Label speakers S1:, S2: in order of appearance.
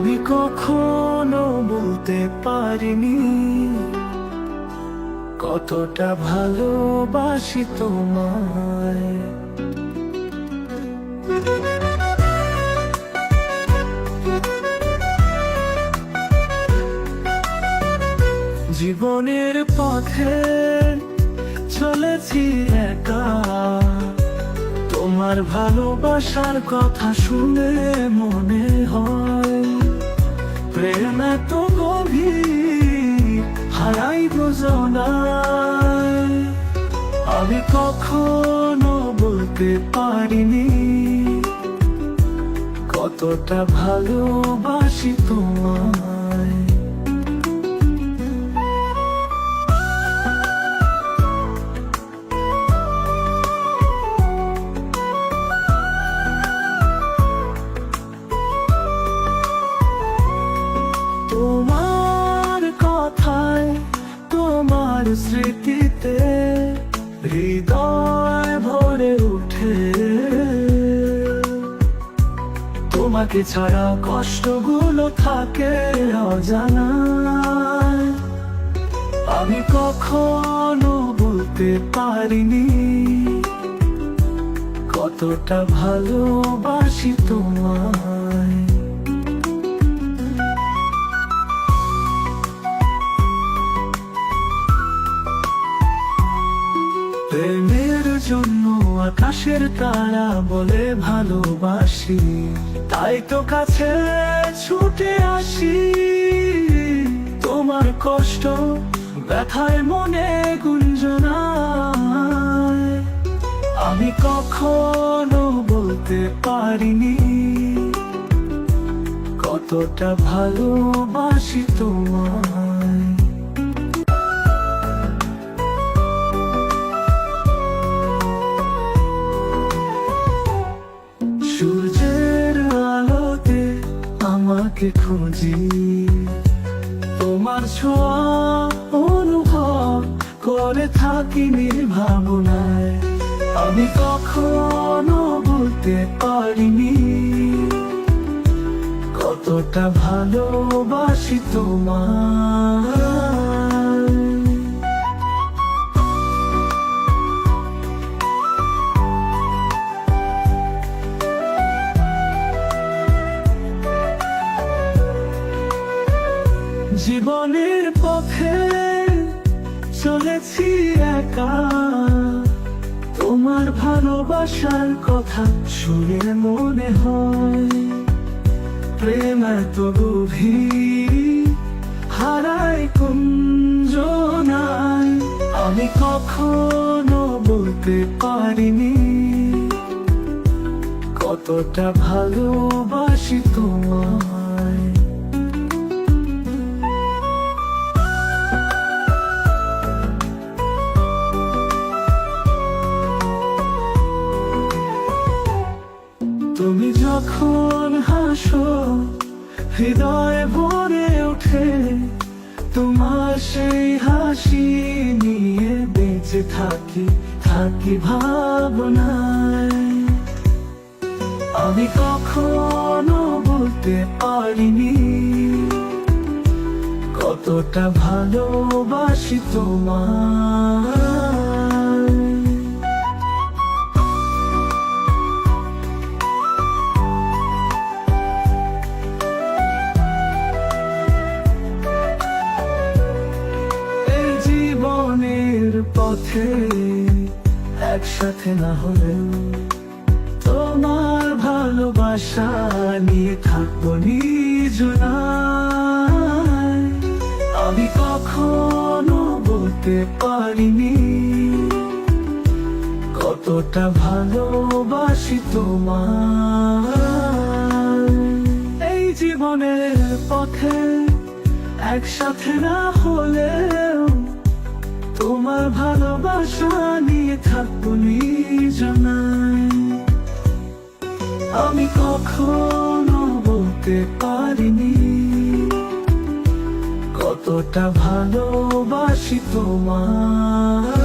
S1: আমি কখনো বলতে পারিনি কতটা ভালোবাসি তোমায়। জীবনের পথে চলেছি একা, তোমার ভালোবাসার কথা শুনে মনে হয় প্রেম এত গভীর হারাইব জানায়। আমি কখনো বলতে পারিনি কতটা ভালোবাসি তোমায়। তোমার কথায়, তোমার স্মৃতিতে হৃদয় ভরে উঠে, তোমাকে ছাড়া কষ্টগুলো থাকে অজানা। আমি কখনো বলতে পারিনি কতটা ভালোবাসি তোমায়। প্রেমের জন্য আকাশের তারা বলে ভালোবাসি, তাই তো কাছে ছুটে আসি। তোমার কষ্ট ব্যথায় মনে গুঞ্জনায়, আমি কখনো বলতে পারিনি কতটা ভালোবাসি তোমায়। সূর্যের আলোতে আমাকে খুঁজি, তোমার ছোঁয়া অনুভব করে থাকি নির্ভাবনায়। আমি কখনো বলতে পারিনি কতটা ভালোবাসি তোমায়। জীবনের পথে চলেছি একা, তোমার ভালোবাসার কথা শুনে মনে হয় প্রেম এত গভীর হারাই কুঞ্জনায়। আমি কখনো বলতে পারিনি কতটা ভালোবাসি তোমায়। তুমি যখন হাসো হৃদয় ভরে ওঠে, তোমার সেই হাসি নিয়ে বেঁচে থাকি ভাবনায়। আমি কখনো বলতে পারিনি কতটা ভালোবাসি তোমায়। পথে একসাথে না হলেও তোমার ভালোবাসা নিয়ে থাকবো নিজনায়। আমি কখনো বলতে পারিনি কতটা ভালোবাসি তোমায়। এই জীবনের পথে একসাথে না হলেও তোমার ভালোবাসা নিয়ে থাকবো নিজনায়। আমি কখনো বলতে পারিনি কতটা ভালোবাসি তোমায়।